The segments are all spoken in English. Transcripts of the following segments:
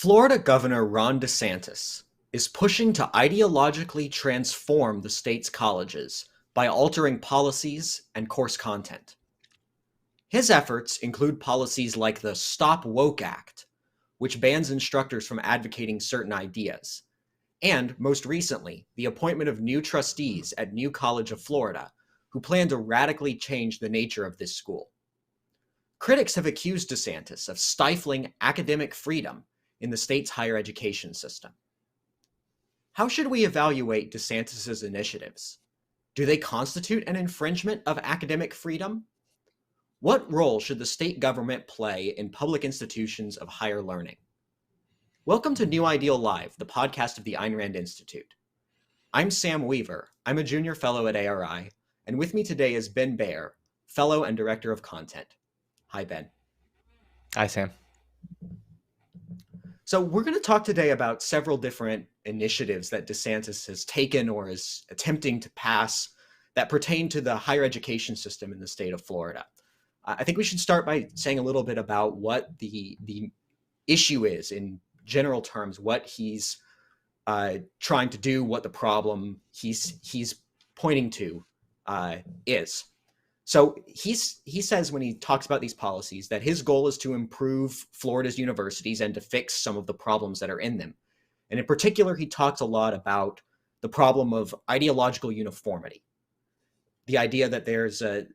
Florida Governor Ron DeSantis is pushing to ideologically transform the state's colleges by altering policies and course content. His efforts include policies like the Stop Woke Act, which bans instructors from advocating certain ideas, and, most recently, the appointment of new trustees at New College of Florida who plan to radically change the nature of this school. Critics have accused DeSantis of stifling academic freedom in the state's higher education system. How should we evaluate DeSantis's initiatives? Do they constitute an infringement of academic freedom? What role should the state government play in public institutions of higher learning? Welcome to New Ideal Live, the podcast of the Ayn Rand Institute. I'm Sam Weaver. I'm a junior fellow at ARI, and with me today is Ben Baer, fellow and director of content. Hi, Ben. Hi, Sam. So we're going to talk today about several different initiatives that DeSantis has taken or is attempting to pass that pertain to the higher education system in the state of Florida. I think we should start by saying a little bit about what the issue is in general terms, what he's trying to do, what the problem he's pointing to is. So he says when he talks about these policies that his goal is to improve Florida's universities and to fix some of the problems that are in them. And in particular, he talks a lot about the problem of ideological uniformity, the idea that there's a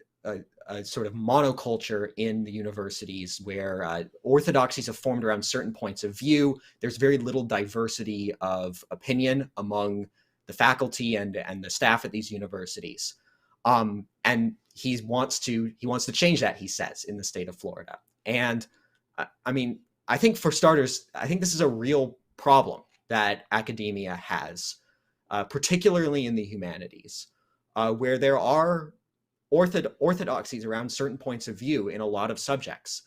sort of monoculture in the universities where orthodoxies have formed around certain points of view. There's very little diversity of opinion among the faculty and the staff at these universities. And he wants to change that, he says, in the state of Florida. And I mean, I think for starters, I think this is a real problem that academia has, particularly in the humanities, where there are orthodoxies around certain points of view in a lot of subjects.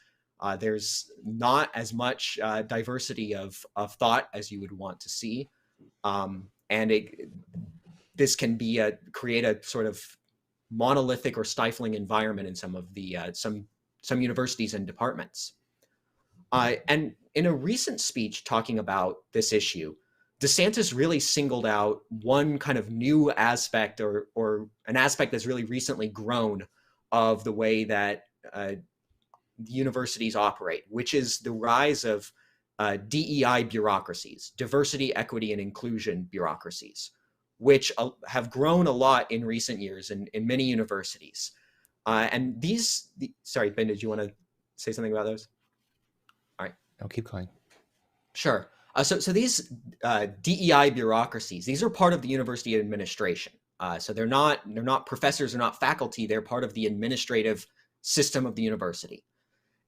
There's not as much diversity of thought as you would want to see. And this can be create a sort of monolithic or stifling environment in some of the some universities and departments. And in a recent speech talking about this issue, DeSantis really singled out one kind of new aspect or an aspect that's really recently grown of the way that universities operate, which is the rise of DEI bureaucracies, diversity, equity, and inclusion bureaucracies, which have grown a lot in recent years in many universities. And sorry, Ben, did you want to say something about those? All right. No, keep going. Sure. So these DEI bureaucracies, these are part of the university administration. So they're not professors, they're not faculty, they're part of the administrative system of the university.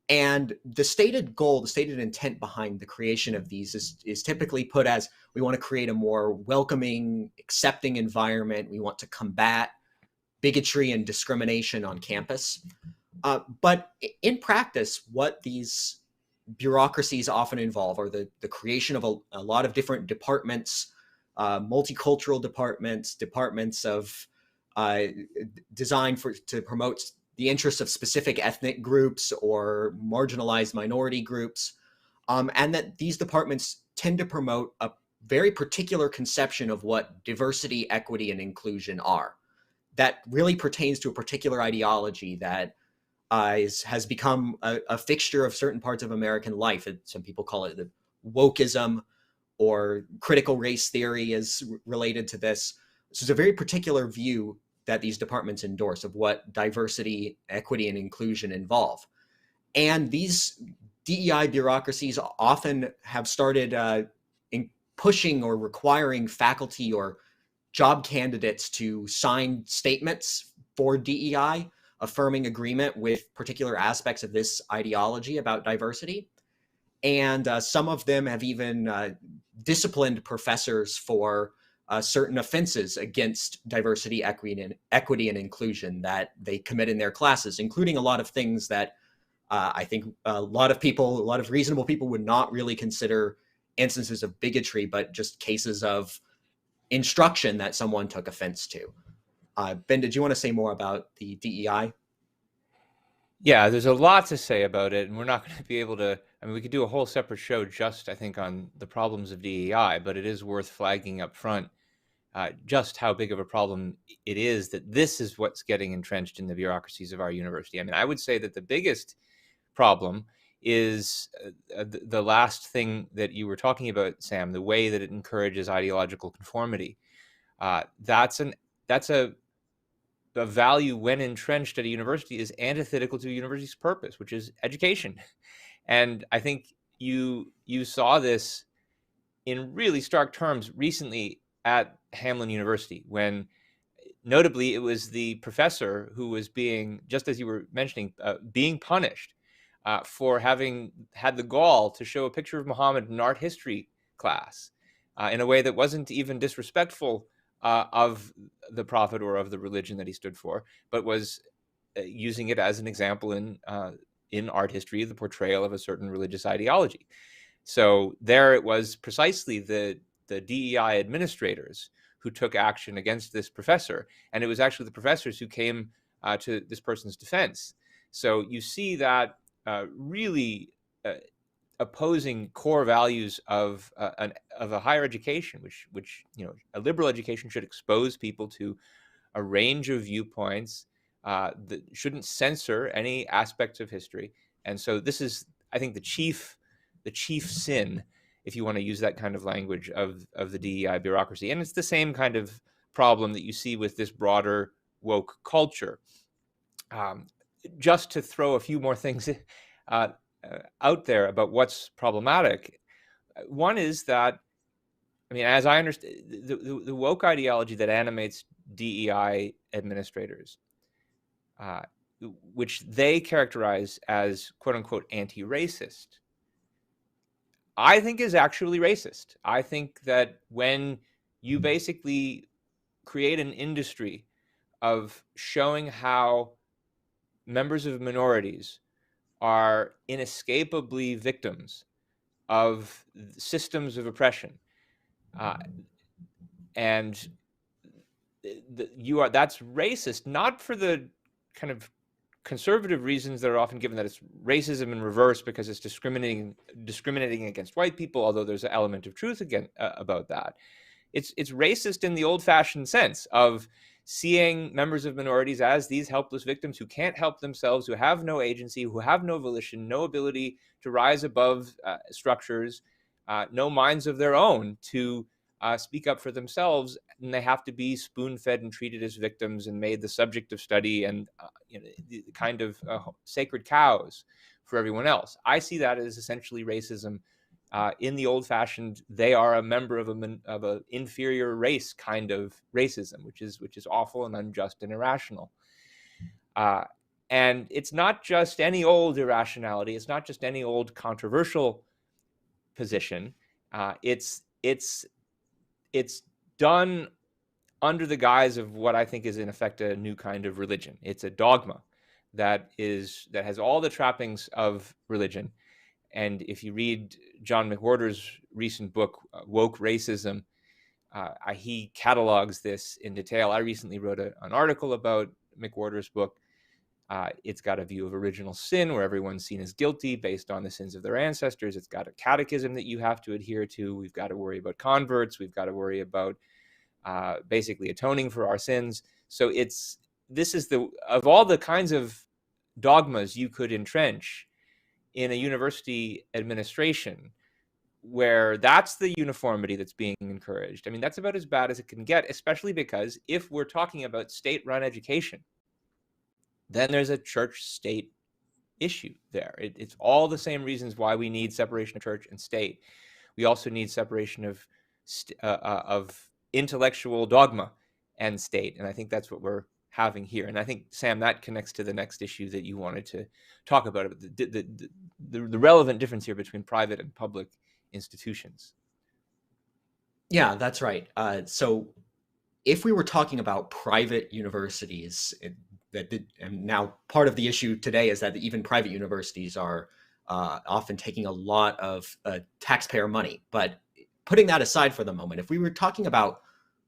And the stated goal, the stated intent behind the creation of these is typically put as, we want to create a more welcoming, accepting environment. We want to combat bigotry and discrimination on campus. But in practice, what these bureaucracies often involve are the creation of a lot of different departments, multicultural departments of designed to promote the interests of specific ethnic groups or marginalized minority groups, and that these departments tend to promote a very particular conception of what diversity, equity, and inclusion are. That really pertains to a particular ideology that has become a fixture of certain parts of American life. Some people call it the wokeism, or critical race theory is related to this. So it's a very particular view that these departments endorse of what diversity, equity, and inclusion involve. And these DEI bureaucracies often have started pushing or requiring faculty or job candidates to sign statements for DEI, affirming agreement with particular aspects of this ideology about diversity. And some of them have even disciplined professors for certain offenses against diversity, equity, and inclusion that they commit in their classes, including a lot of things that I think a lot of reasonable people would not really consider instances of bigotry, but just cases of instruction that someone took offense to. Ben, did you want to say more about the DEI? Yeah, there's a lot to say about it, and we're not going to be able to I mean, we could do a whole separate show just, I think, on the problems of DEI, but it is worth flagging up front just how big of a problem it is that this is what's getting entrenched in the bureaucracies of our university. I mean, I would say that the biggest problem is the last thing that you were talking about, Sam, the way that it encourages ideological conformity. That's a value when entrenched at a university is antithetical to a university's purpose, which is education. And I think you saw this in really stark terms recently at Hamline University, when notably it was the professor who was being, just as you were mentioning, being punished for having had the gall to show a picture of Muhammad in art history class in a way that wasn't even disrespectful of the prophet or of the religion that he stood for, but was using it as an example in art history, the portrayal of a certain religious ideology. So there it was precisely the DEI administrators who took action against this professor, and it was actually the professors who came to this person's defense. So you see that really opposing core values of a higher education, which a liberal education should expose people to a range of viewpoints that shouldn't censor any aspects of history. And so this is, I think, the chief sin, if you want to use that kind of language, of the DEI bureaucracy. And it's the same kind of problem that you see with this broader woke culture. Just to throw a few more things out there about what's problematic. One is that, I mean, as I understand, the woke ideology that animates DEI administrators, which they characterize as quote unquote anti-racist, I think is actually racist. I think that when you basically create an industry of showing how members of minorities are inescapably victims of systems of oppression, and that's racist, not for the kind of conservative reasons that are often given, that it's racism in reverse because it's discriminating against white people, although there's an element of truth again about that. It's racist in the old-fashioned sense of seeing members of minorities as these helpless victims who can't help themselves, who have no agency, who have no volition, no ability to rise above structures, no minds of their own to speak up for themselves, and they have to be spoon-fed and treated as victims and made the subject of study and the kind of sacred cows for everyone else. I see that as essentially racism in the old-fashioned, they are a member of an inferior race kind of racism, which is awful and unjust and irrational. And it's not just any old irrationality. It's not just any old controversial position. It's done under the guise of what I think is in effect a new kind of religion. It's a dogma that has all the trappings of religion. And if you read John McWhorter's recent book, Woke Racism, he catalogs this in detail. I recently wrote an article about McWhorter's book. It's got a view of original sin where everyone's seen as guilty based on the sins of their ancestors. It's got a catechism that you have to adhere to. We've got to worry about converts. We've got to worry about basically atoning for our sins. So this is of all the kinds of dogmas you could entrench in a university administration, where that's the uniformity that's being encouraged. I mean, that's about as bad as it can get, especially because if we're talking about state-run education, then there's a church-state issue there. It's all the same reasons why we need separation of church and state. We also need separation of intellectual dogma and state, and I think that's what we're having here. And I think, Sam, that connects to the next issue that you wanted to talk about, the relevant difference here between private and public institutions. Yeah, that's right. So if we were talking about private universities, and now part of the issue today is that even private universities are often taking a lot of taxpayer money. But putting that aside for the moment, if we were talking about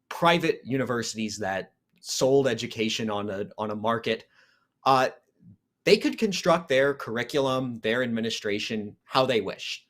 private universities that sold education on a market, they could construct their curriculum, their administration, how they wish.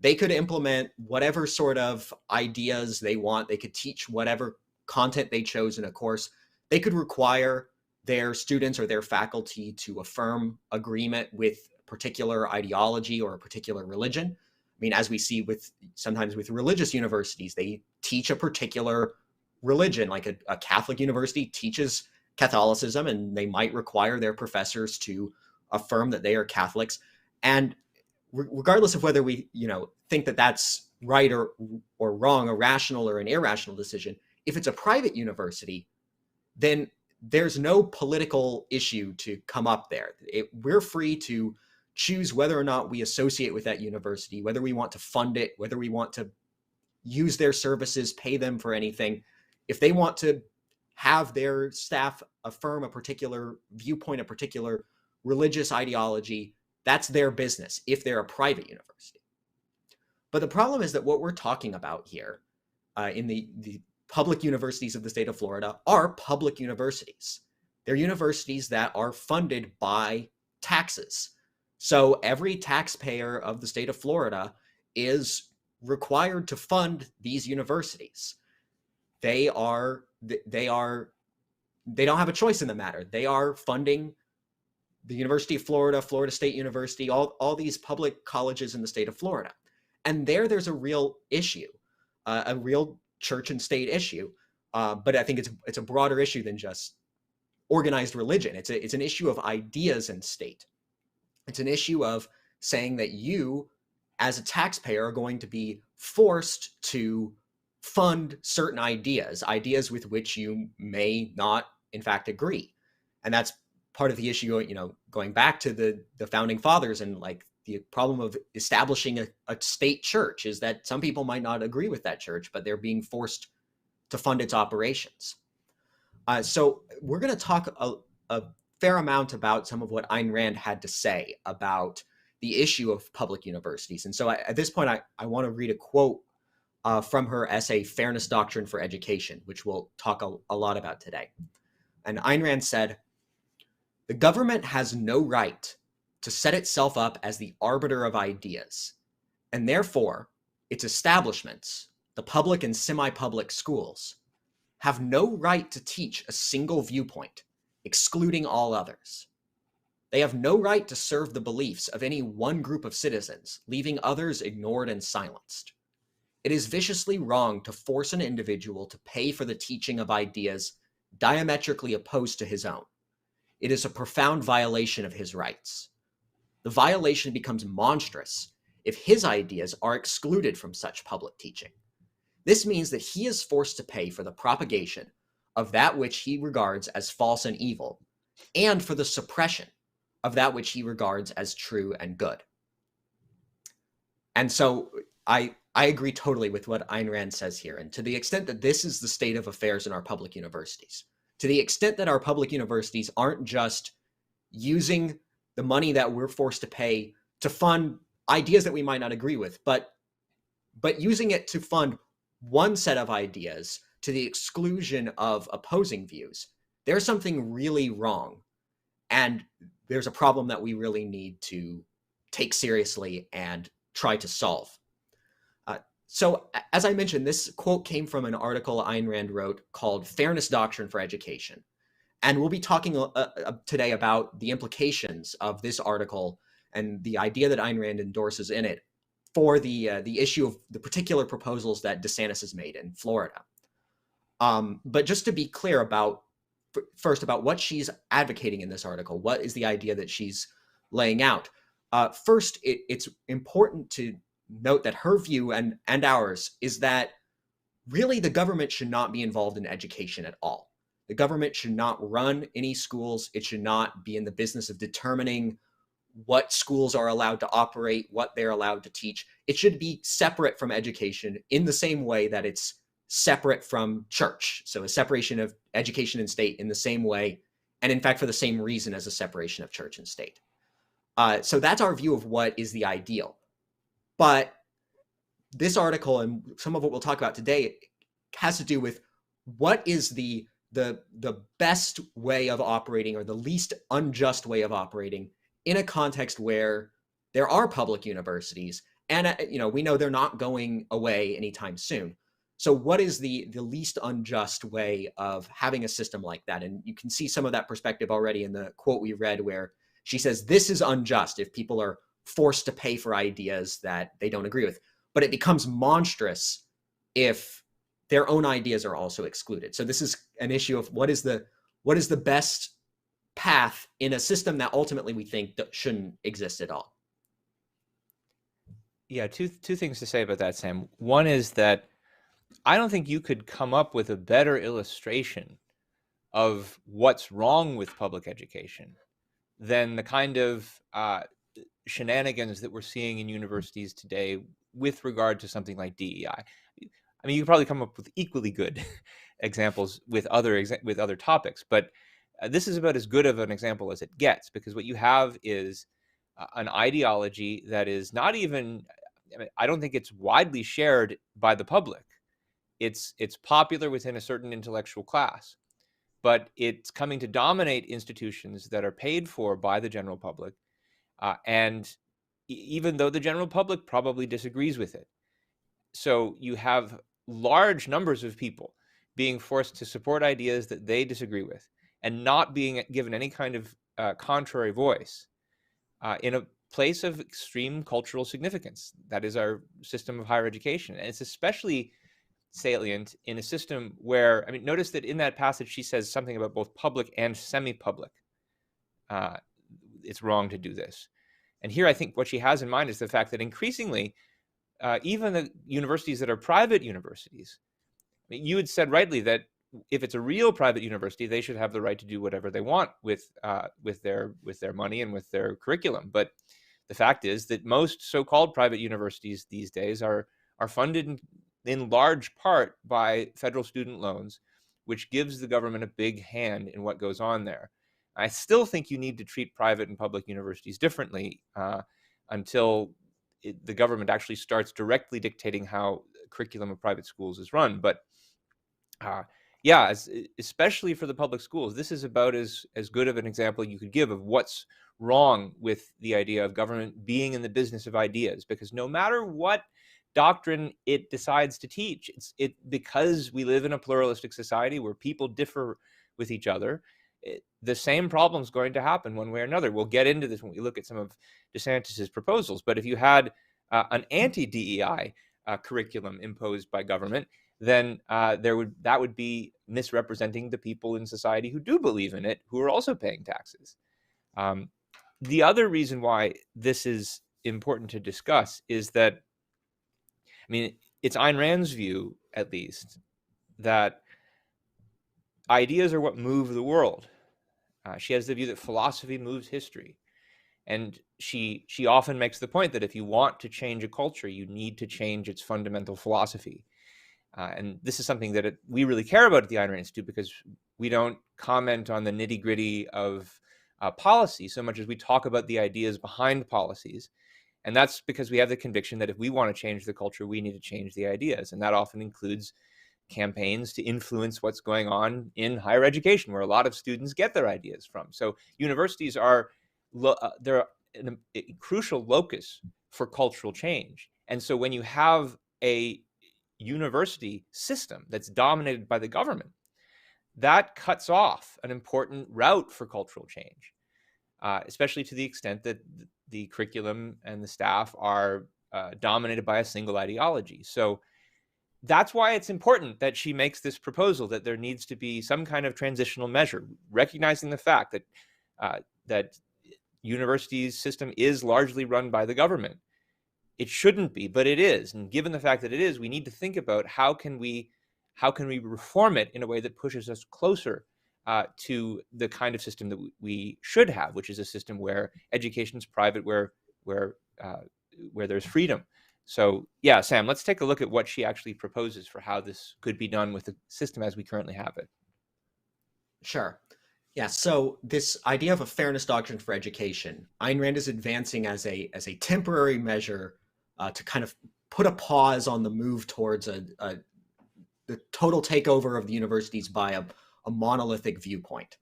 They could implement whatever sort of ideas they want. They could teach whatever content they chose in a course. They could require their students or their faculty to affirm agreement with a particular ideology or a particular religion. I mean, as we see sometimes with religious universities, they teach a particular religion, like a Catholic university teaches Catholicism, and they might require their professors to affirm that they are Catholics. And regardless of whether we, think that that's right or wrong, a rational or an irrational decision, if it's a private university, then there's no political issue to come up there. We're free to choose whether or not we associate with that university, whether we want to fund it, whether we want to use their services, pay them for anything. If they want to have their staff affirm a particular viewpoint, a particular religious ideology, that's their business if they're a private university. But the problem is that what we're talking about here in the public universities of the state of Florida are public universities. They're universities that are funded by taxes. So every taxpayer of the state of Florida is required to fund these universities. They don't have a choice in the matter. They are funding the University of Florida, Florida State University, all these public colleges in the state of Florida. And there's a real issue, a real church and state issue. But I think it's a broader issue than just organized religion. It's an issue of ideas and state. It's an issue of saying that you, as a taxpayer, are going to be forced to fund certain ideas with which you may not, in fact, agree. And that's part of the issue, going back to the founding fathers and like the problem of establishing a state church is that some people might not agree with that church, but they're being forced to fund its operations. So we're going to talk a fair amount about some of what Ayn Rand had to say about the issue of public universities. And so at this point, I want to read a quote from her essay, Fairness Doctrine for Education, which we'll talk a lot about today. And Ayn Rand said, "The government has no right to set itself up as the arbiter of ideas, and therefore its establishments, the public and semi-public schools, have no right to teach a single viewpoint, excluding all others. They have no right to serve the beliefs of any one group of citizens, leaving others ignored and silenced. It is viciously wrong to force an individual to pay for the teaching of ideas diametrically opposed to his own. It is a profound violation of his rights. The violation becomes monstrous if his ideas are excluded from such public teaching. This means that he is forced to pay for the propagation of that which he regards as false and evil, and for the suppression of that which he regards as true and good." And so I agree totally with what Ayn Rand says here. And to the extent that this is the state of affairs in our public universities, to the extent that our public universities aren't just using the money that we're forced to pay to fund ideas that we might not agree with, but using it to fund one set of ideas to the exclusion of opposing views, there's something really wrong. And there's a problem that we really need to take seriously and try to solve. So as I mentioned, this quote came from an article Ayn Rand wrote called Fairness Doctrine for Education. And we'll be talking today about the implications of this article and the idea that Ayn Rand endorses in it for the issue of the particular proposals that DeSantis has made in Florida. But just to be clear about what she's advocating in this article, what is the idea that she's laying out? First, it's important to note that her view and ours is that really the government should not be involved in education at all. The government should not run any schools. It should not be in the business of determining what schools are allowed to operate, what they're allowed to teach. It should be separate from education in the same way that it's separate from church. So a separation of education and state in the same way, and in fact for the same reason as a separation of church and state. So that's our view of what is the ideal. But this article and some of what we'll talk about today has to do with what is the best way of operating or the least unjust way of operating in a context where there are public universities, and we know they're not going away anytime soon. So what is the least unjust way of having a system like that? And you can see some of that perspective already in the quote we read, where she says this is unjust if people are forced to pay for ideas that they don't agree with. But it becomes monstrous if their own ideas are also excluded. So this is an issue of what is the best path in a system that ultimately we think that shouldn't exist at all. Yeah, two things to say about that, Sam. One is that I don't think you could come up with a better illustration of what's wrong with public education than the kind of shenanigans that we're seeing in universities today with regard to something like DEI. I mean, you could probably come up with equally good examples with other topics, but this is about as good of an example as it gets, because what you have is an ideology that is not even, I don't think it's widely shared by the public. It's popular within a certain intellectual class, but it's coming to dominate institutions that are paid for by the general public. And even though the general public probably disagrees with it. So you have large numbers of people being forced to support ideas that they disagree with and not being given any kind of contrary voice in a place of extreme cultural significance. That is our system of higher education. And it's especially salient in a system where, I mean, notice that in that passage, she says something about both public and semi-public. It's wrong to do this. And here, I think what she has in mind is the fact that increasingly, even the universities that are private universities, I mean, you had said rightly that if it's a real private university, they should have the right to do whatever they want with their money and with their curriculum. But the fact is that most so-called private universities these days are funded in large part by federal student loans, which gives the government a big hand in what goes on there. I still think you need to treat private and public universities differently until the government actually starts directly dictating how curriculum of private schools is run. But yeah, especially for the public schools, this is about as good of an example you could give of what's wrong with the idea of government being in the business of ideas, because no matter what doctrine it decides to teach, because we live in a pluralistic society where people differ with each other, the same problem is going to happen one way or another. We'll get into this when we look at some of DeSantis's proposals. But if you had an anti-DEI curriculum imposed by government, then that would be misrepresenting the people in society who do believe in it, who are also paying taxes. The other reason why this is important to discuss is that, I mean, it's Ayn Rand's view, at least, that ideas are what move the world. She has the view that philosophy moves history. And she often makes the point that if you want to change a culture, you need to change its fundamental philosophy. And this is something that we really care about at the Ayn Rand Institute, because we don't comment on the nitty-gritty of policy so much as we talk about the ideas behind policies. And that's because we have the conviction that if we want to change the culture, we need to change the ideas. And that often includes campaigns to influence what's going on in higher education, where a lot of students get their ideas from. So universities they're a crucial locus for cultural change. And so when you have a university system that's dominated by the government, that cuts off an important route for cultural change, especially to the extent that the curriculum and the staff are dominated by a single ideology. So that's why it's important that she makes this proposal that there needs to be some kind of transitional measure, recognizing the fact that universities' system is largely run by the government. It shouldn't be, but it is. And given the fact that it is, we need to think about how can we reform it in a way that pushes us closer to the kind of system that we should have, which is a system where education is private, where there's freedom. So yeah, Sam, let's take a look at what she actually proposes for how this could be done with the system as we currently have it. Sure. Yeah, so this idea of a fairness doctrine for education, Ayn Rand is advancing as a temporary measure to kind of put a pause on the move towards the total takeover of the universities by a monolithic viewpoint.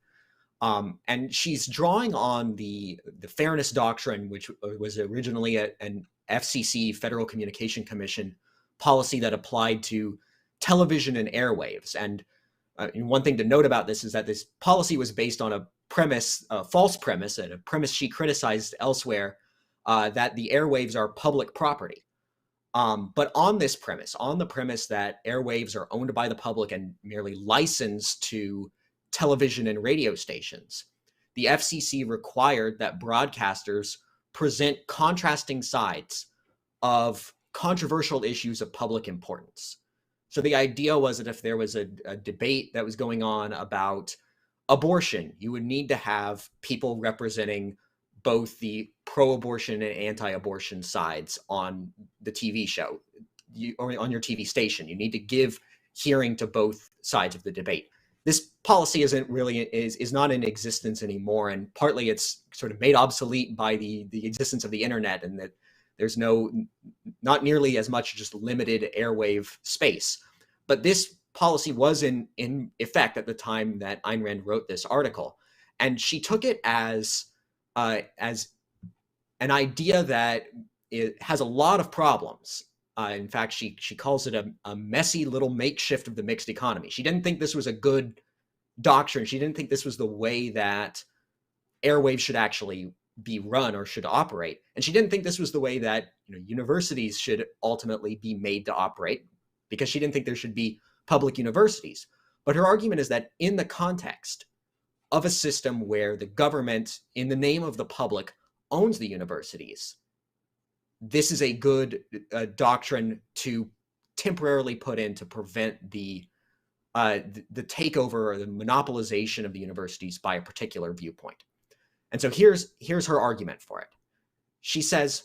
And she's drawing on the fairness doctrine, which was originally an FCC, Federal Communication Commission policy that applied to television and airwaves. And one thing to note about this is that this policy was based on a premise, a false premise, and a premise she criticized elsewhere, that the airwaves are public property. But on this premise, on the premise that airwaves are owned by the public and merely licensed to television and radio stations, the FCC required that broadcasters present contrasting sides of controversial issues of public importance. So the idea was that if there was a debate that was going on about abortion, you would need to have people representing both the pro-abortion and anti-abortion sides on the TV show, or on your TV station. You need to give hearing to both sides of the debate. This policy is not in existence anymore, and partly it's sort of made obsolete by the existence of the internet, and that there's not nearly as much just limited airwave space. But this policy was in effect at the time that Ayn Rand wrote this article, and she took it as an idea that it has a lot of problems. In fact, she calls it a messy little makeshift of the mixed economy. She didn't think this was a good doctrine. She didn't think this was the way that airwaves should actually be run or should operate. And she didn't think this was the way that universities should ultimately be made to operate, because she didn't think there should be public universities. But her argument is that in the context of a system where the government, in the name of the public, owns the universities, this is a good doctrine to temporarily put in to prevent the takeover or the monopolization of the universities by a particular viewpoint. And so here's her argument for it. She says,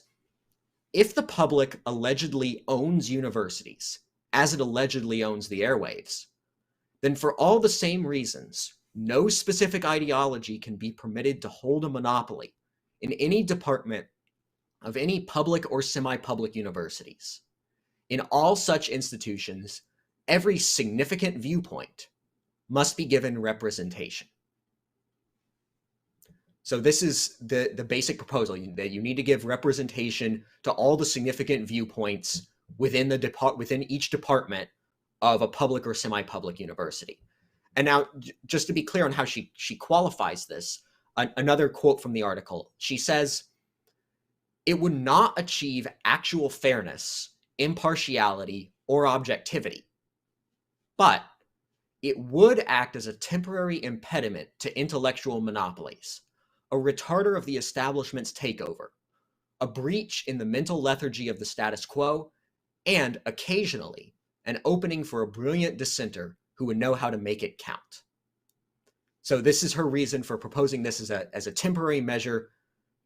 if the public allegedly owns universities, as it allegedly owns the airwaves, then for all the same reasons, no specific ideology can be permitted to hold a monopoly in any department of any public or semi-public universities. In all such institutions, every significant viewpoint must be given representation. So this is the basic proposal, that you need to give representation to all the significant viewpoints within each department of a public or semi-public university. And now, just to be clear on how she qualifies this, another quote from the article, she says, it would not achieve actual fairness, impartiality, or objectivity, but it would act as a temporary impediment to intellectual monopolies, a retarder of the establishment's takeover, a breach in the mental lethargy of the status quo, and occasionally an opening for a brilliant dissenter who would know how to make it count. So this is her reason for proposing this as a temporary measure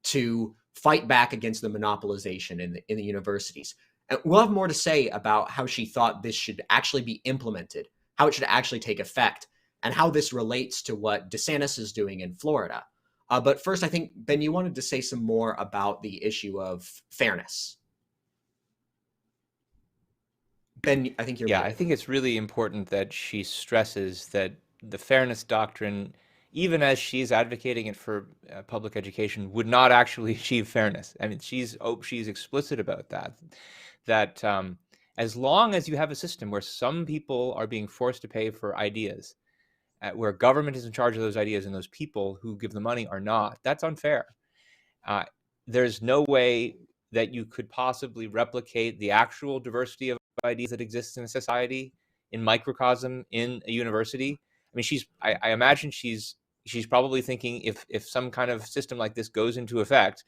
to fight back against the monopolization in the universities. And we'll have more to say about how she thought this should actually be implemented, how it should actually take effect, and how this relates to what DeSantis is doing in Florida. But first, I think, Ben, you wanted to say some more about the issue of fairness. Ben, I think you're... Yeah, I think it's really important that she stresses that the fairness doctrine, even as she's advocating it for public education, would not actually achieve fairness. I mean, she's explicit about that as long as you have a system where some people are being forced to pay for ideas, where government is in charge of those ideas and those people who give the money are not, that's unfair. There's no way that you could possibly replicate the actual diversity of ideas that exists in a society, in microcosm, in a university. I mean, I imagine she's probably thinking if some kind of system like this goes into effect,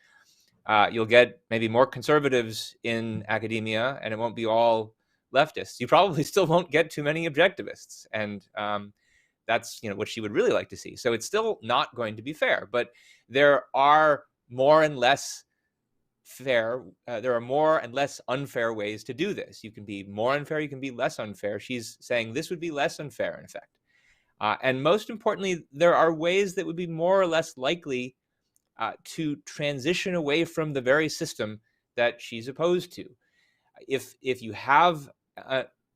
you'll get maybe more conservatives in academia, and it won't be all leftists. You probably still won't get too many objectivists, and that's what she would really like to see. So it's still not going to be fair, but there are more and less fair. There are more and less unfair ways to do this. You can be more unfair. You can be less unfair. She's saying this would be less unfair, in effect. And most importantly, there are ways that would be more or less likely to transition away from the very system that she's opposed to. If you have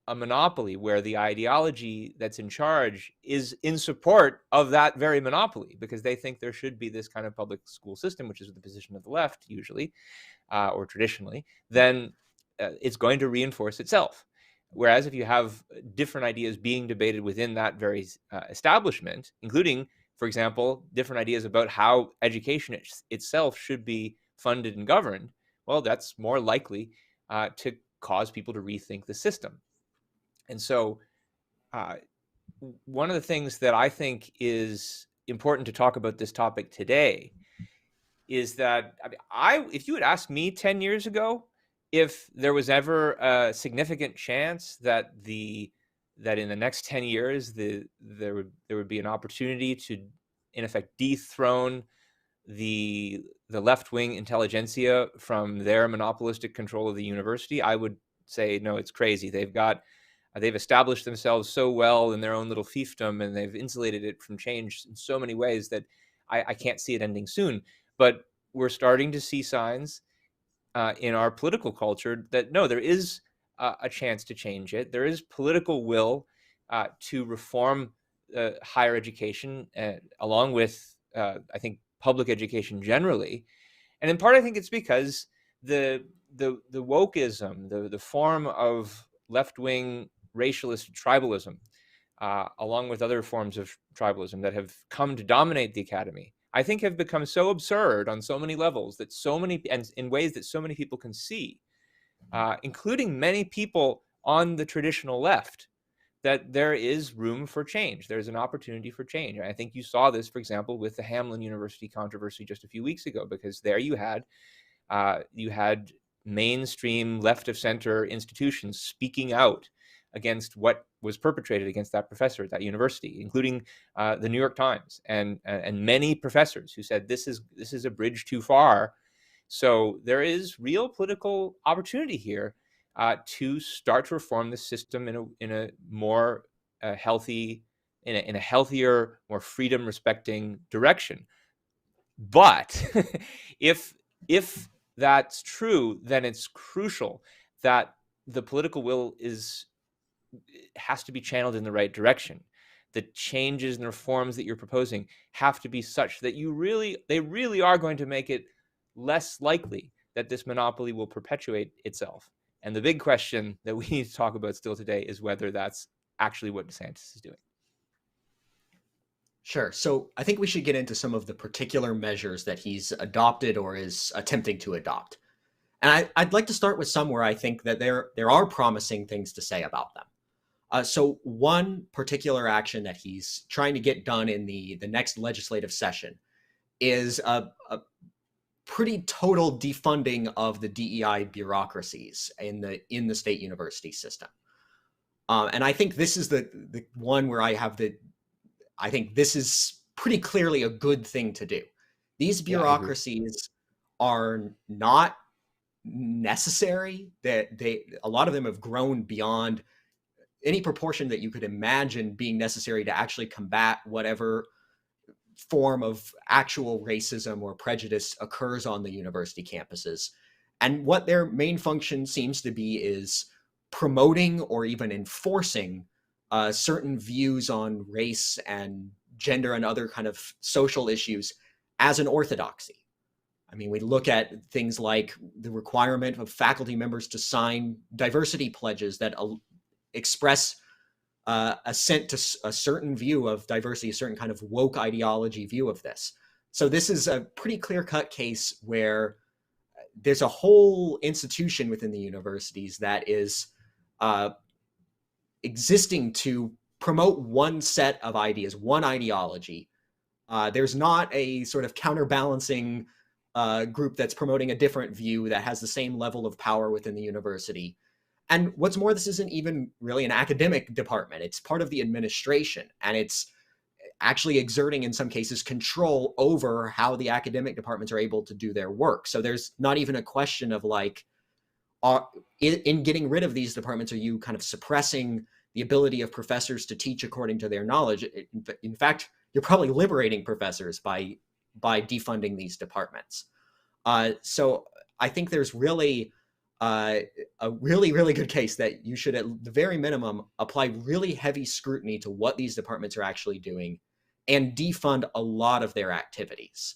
a monopoly where the ideology that's in charge is in support of that very monopoly, because they think there should be this kind of public school system, which is the position of the left usually, or traditionally, then it's going to reinforce itself. Whereas if you have different ideas being debated within that very establishment, including, for example, different ideas about how education itself should be funded and governed, well, that's more likely to cause people to rethink the system. And so one of the things that I think is important to talk about this topic today is that if you had asked me 10 years ago if there was ever a significant chance that in the next 10 years there would be an opportunity to, in effect, dethrone the left-wing intelligentsia from their monopolistic control of the university, I would say, no, it's crazy. They've established themselves so well in their own little fiefdom, and they've insulated it from change in so many ways that I can't see it ending soon. But we're starting to see signs in our political culture that, no, there is a chance to change it. There is political will to reform higher education, along with, I think, public education generally. And in part, I think it's because the wokeism, the form of left-wing racialist tribalism, along with other forms of tribalism that have come to dominate the academy, I think have become so absurd on so many levels that and in ways that so many people can see, including many people on the traditional left, that there is room for change. There's an opportunity for change. And I think you saw this, for example, with the Hamlin University controversy just a few weeks ago, because there you had mainstream left of center institutions speaking out against what was perpetrated against that professor at that university, including the New York Times and many professors who said this is a bridge too far. So there is real political opportunity here to start to reform the system in a more healthy, in a healthier, more freedom respecting direction. But if that's true, then it's crucial that the political will has to be channeled in the right direction. The changes and reforms that you're proposing have to be such that they really are going to make it less likely that this monopoly will perpetuate itself. And the big question that we need to talk about still today is whether that's actually what DeSantis is doing. Sure. So I think we should get into some of the particular measures that he's adopted or is attempting to adopt. And I'd like to start with some where I think that there are promising things to say about them. So one particular action that he's trying to get done in the next legislative session is a pretty total defunding of the DEI bureaucracies in the state university system. And I think this is the one where I think this is pretty clearly a good thing to do. These bureaucracies are not necessary. That a lot of them have grown beyond any proportion that you could imagine being necessary to actually combat whatever form of actual racism or prejudice occurs on the university campuses. And what their main function seems to be is promoting or even enforcing certain views on race and gender and other kind of social issues as an orthodoxy. I mean, we look at things like the requirement of faculty members to sign diversity pledges that express assent to a certain view of diversity, a certain kind of woke ideology view of this. So this is a pretty clear-cut case where there's a whole institution within the universities that is existing to promote one set of ideas, one ideology. There's not a sort of counterbalancing group that's promoting a different view that has the same level of power within the university. And what's more, this isn't even really an academic department. It's part of the administration, and it's actually exerting, in some cases, control over how the academic departments are able to do their work. So there's not even a question of like, in getting rid of these departments, are you kind of suppressing the ability of professors to teach according to their knowledge? In fact, you're probably liberating professors by defunding these departments. So I think there's really a really, really good case that you should, at the very minimum, apply really heavy scrutiny to what these departments are actually doing and defund a lot of their activities.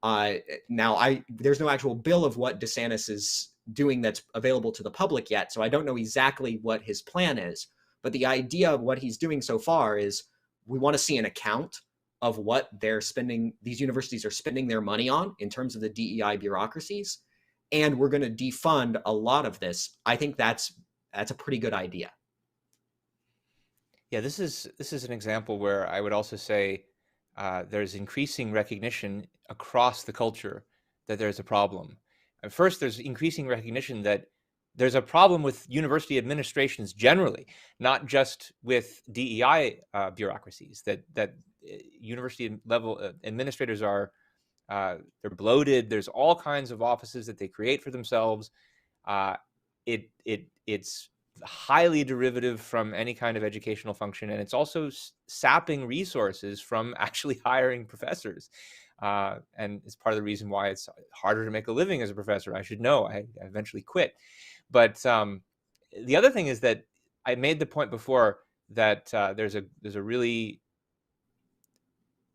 Now, there's no actual bill of what DeSantis is doing that's available to the public yet, so I don't know exactly what his plan is. But the idea of what he's doing so far is we want to see an account of what these universities are spending their money on in terms of the DEI bureaucracies, and we're going to defund a lot of this. I think that's a pretty good idea. Yeah, this is an example where I would also say there's increasing recognition across the culture that there's a problem. And first, there's increasing recognition that there's a problem with university administrations generally, not just with DEI bureaucracies. That university level administrators are they're bloated. There's all kinds of offices that they create for themselves. It's highly derivative from any kind of educational function, and it's also sapping resources from actually hiring professors. And it's part of the reason why it's harder to make a living as a professor. I should know. I eventually quit. But the other thing is that I made the point before that there's a really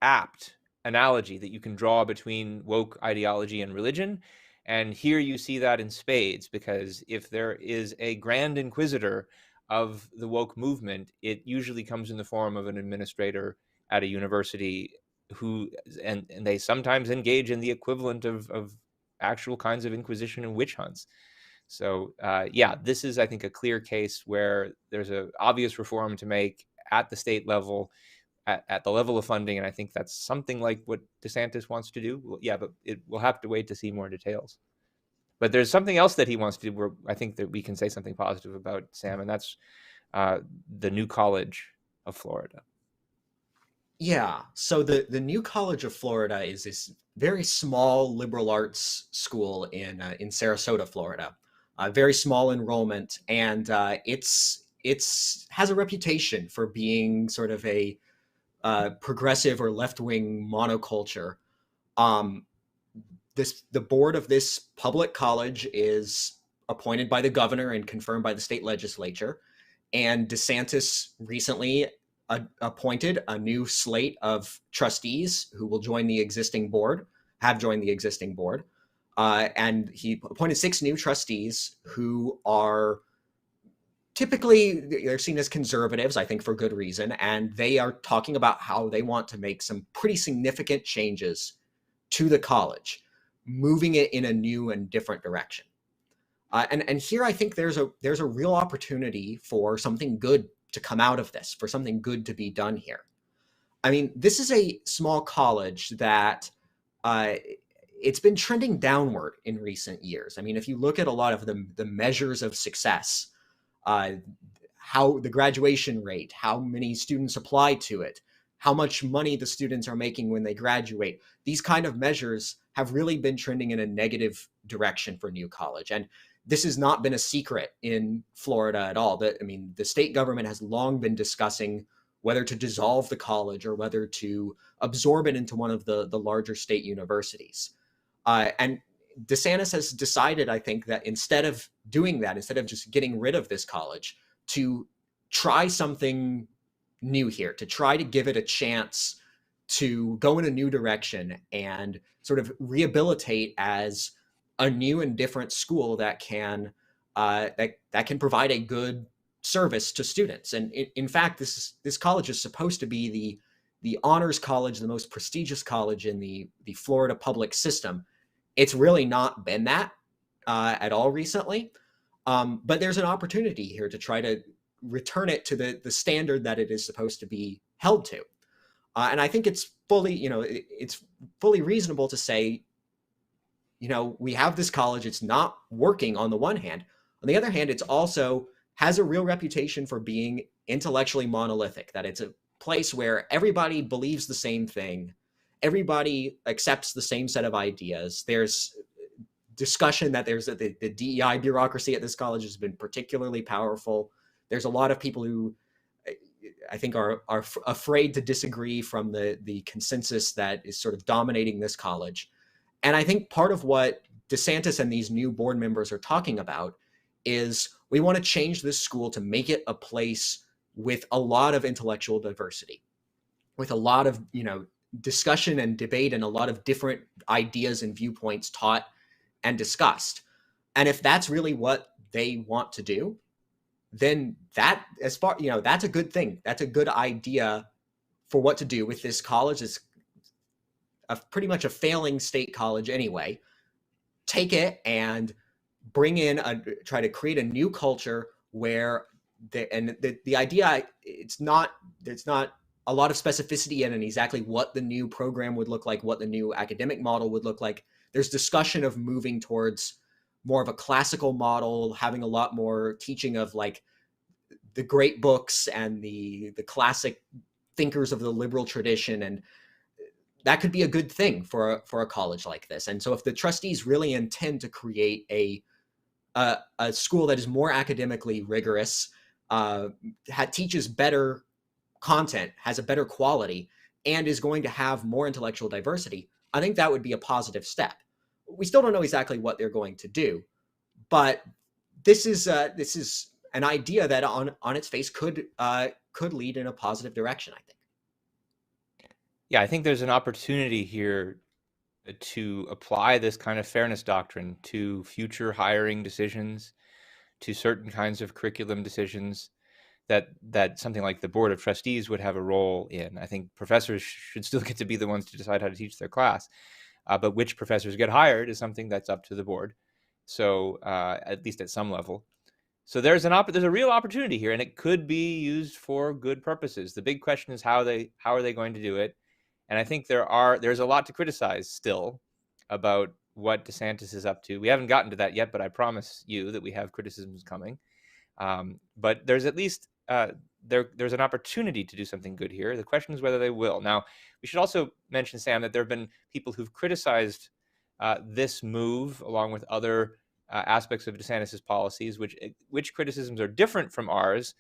apt analogy that you can draw between woke ideology and religion. And here you see that in spades, because if there is a grand inquisitor of the woke movement, it usually comes in the form of an administrator at a university and they sometimes engage in the equivalent of actual kinds of inquisition and witch hunts. So yeah, this is, I think, a clear case where there's an obvious reform to make at the state level, at the level of funding, and I think that's something like what DeSantis wants to do. Well, yeah, but we'll have to wait to see more details. But there's something else that he wants to do where I think that we can say something positive about, Sam, and that's the New College of Florida. Yeah, so the New College of Florida is this very small liberal arts school in Sarasota, Florida. Very small enrollment, and it's has a reputation for being sort of a progressive or left-wing monoculture. The board of this public college is appointed by the governor and confirmed by the state legislature. And DeSantis recently appointed a new slate of trustees who will join the existing board, have joined the existing board. And he appointed 6 new trustees who are typically, they're seen as conservatives, I think for good reason, and they are talking about how they want to make some pretty significant changes to the college, moving it in a new and different direction. And here I think there's a real opportunity for something good to come out of this, for something good to be done here. I mean, this is a small college that it's been trending downward in recent years. I mean, if you look at a lot of the measures of success, how the graduation rate, how many students apply to it, how much money the students are making when they graduate, these kind of measures have really been trending in a negative direction for New College. And this has not been a secret in Florida at all. The state government has long been discussing whether to dissolve the college or whether to absorb it into one of the larger state universities. And DeSantis has decided, I think, that instead of doing that, instead of just getting rid of this college, to try something new here, to try to give it a chance to go in a new direction and sort of rehabilitate as a new and different school that can that can provide a good service to students. And in fact, this college is supposed to be the honors college, the most prestigious college in the Florida public system. It's really not been that at all recently. But there's an opportunity here to try to return it to the standard that it is supposed to be held to. And I think it's fully reasonable to say, we have this college, it's not working on the one hand. On the other hand, it's also has a real reputation for being intellectually monolithic, that it's a place where everybody believes the same thing. Everybody accepts the same set of ideas. There's discussion that the DEI bureaucracy at this college has been particularly powerful. There's a lot of people who I think are afraid to disagree from the consensus that is sort of dominating this college. And I think part of what DeSantis and these new board members are talking about is we want to change this school to make it a place with a lot of intellectual diversity, with a lot of, discussion and debate and a lot of different ideas and viewpoints taught and discussed. And if that's really what they want to do, then that's a good thing. That's a good idea for what to do with this college. It's pretty much a failing state college anyway. Take it and try to create a new culture where the idea, there's not a lot of specificity in exactly what the new program would look like, what the new academic model would look like. There's discussion of moving towards more of a classical model, having a lot more teaching of like the great books and the classic thinkers of the liberal tradition, and that could be a good thing for a college like this. And so if the trustees really intend to create a school that is more academically rigorous, teaches better content, has a better quality, and is going to have more intellectual diversity, I think that would be a positive step. We still don't know exactly what they're going to do, but this is an idea that on its face could lead in a positive direction, I think. Yeah, I think there's an opportunity here to apply this kind of fairness doctrine to future hiring decisions, to certain kinds of curriculum decisions that something like the Board of Trustees would have a role in. I think professors should still get to be the ones to decide how to teach their class, but which professors get hired is something that's up to the board. So at least at some level. So there's a real opportunity here, and it could be used for good purposes. The big question is how are they going to do it? And I think there's a lot to criticize still about what DeSantis is up to. We haven't gotten to that yet, but I promise you that we have criticisms coming. But there's at least there's an opportunity to do something good here. The question is whether they will. Now, we should also mention, Sam, that there have been people who've criticized this move along with other aspects of DeSantis's policies, which criticisms are different from ours.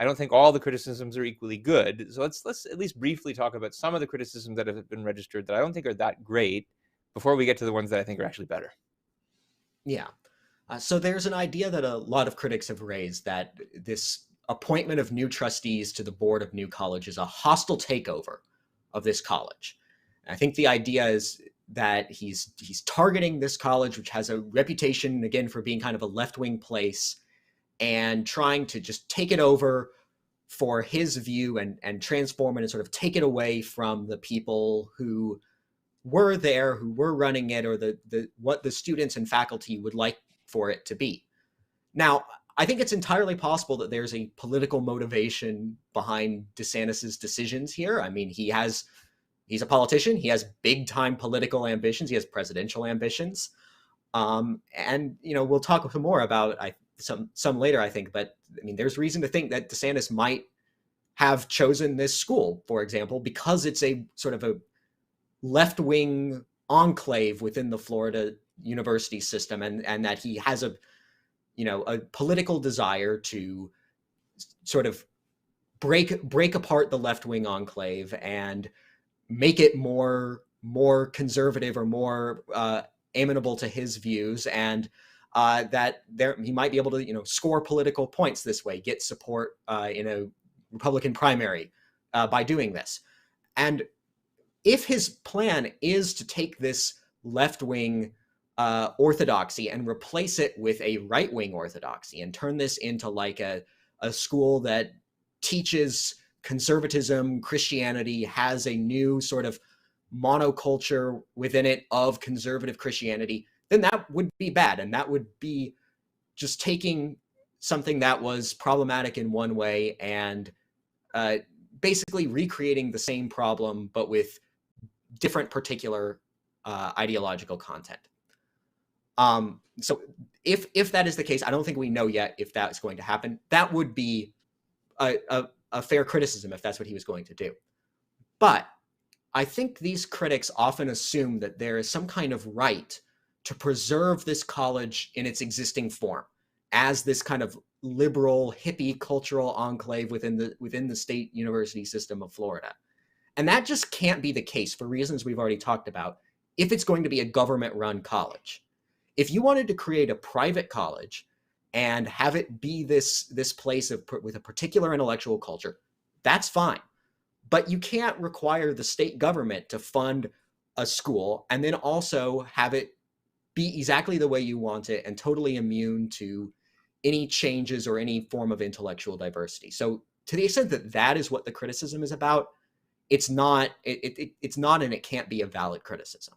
I don't think all the criticisms are equally good. So let's at least briefly talk about some of the criticisms that have been registered that I don't think are that great before we get to the ones that I think are actually better. Yeah. So there's an idea that a lot of critics have raised that this appointment of new trustees to the board of new college is a hostile takeover of this college. And I think the idea is that he's targeting this college, which has a reputation, again, for being kind of a left-wing place, and trying to just take it over for his view and transform it and sort of take it away from the people who were there, who were running it, or what the students and faculty would like for it to be. Now, I think it's entirely possible that there's a political motivation behind DeSantis's decisions here. I mean, he's a politician. He has big time political ambitions. He has presidential ambitions. And, we'll talk more about some later, I think. But I mean, there's reason to think that DeSantis might have chosen this school, for example, because it's a sort of a left-wing enclave within the Florida university system, and that he has a political desire to sort of break apart the left-wing enclave and make it more conservative or more amenable to his views, and that he might be able to score political points this way, get support in a Republican primary by doing this. And if his plan is to take this left-wing orthodoxy and replace it with a right-wing orthodoxy and turn this into like a school that teaches conservatism, Christianity, has a new sort of monoculture within it of conservative Christianity, then that would be bad. And that would be just taking something that was problematic in one way and basically recreating the same problem, but with different particular ideological content. So if that is the case, I don't think we know yet if that's going to happen. That would be a fair criticism if that's what he was going to do. But I think these critics often assume that there is some kind of right to preserve this college in its existing form as this kind of liberal, hippie cultural enclave within the state university system of Florida. And that just can't be the case for reasons we've already talked about if it's going to be a government-run college. If you wanted to create a private college and have it be this place with a particular intellectual culture, that's fine. But you can't require the state government to fund a school and then also have it be exactly the way you want it and totally immune to any changes or any form of intellectual diversity. So to the extent that that is what the criticism is about, it's not it's not, and it can't be a valid criticism.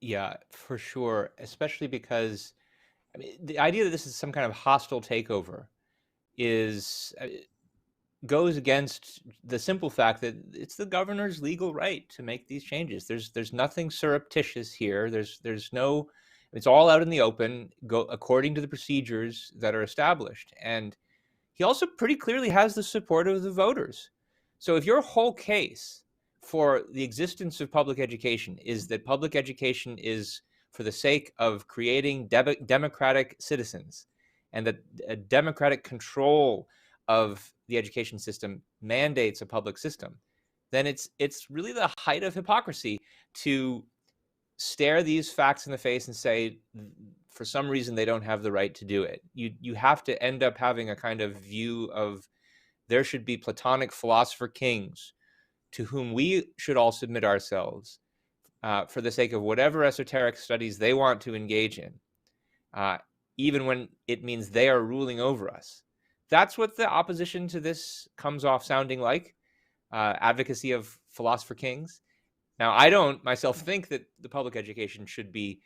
Yeah, for sure. Especially because, I mean, the idea that this is some kind of hostile takeover is goes against the simple fact that it's the governor's legal right to make these changes. There's nothing surreptitious here. There's no, it's all out in the open, go according to the procedures that are established. And he also pretty clearly has the support of the voters. So if your whole case for the existence of public education is that public education is for the sake of creating democratic citizens, and that a democratic control of the education system mandates a public system, then it's really the height of hypocrisy to stare these facts in the face and say, for some reason, they don't have the right to do it. You have to end up having a kind of view of there should be Platonic philosopher kings to whom we should all submit ourselves for the sake of whatever esoteric studies they want to engage in, even when it means they are ruling over us. That's what the opposition to this comes off sounding like, advocacy of philosopher kings. Now, I don't myself think that the public education should be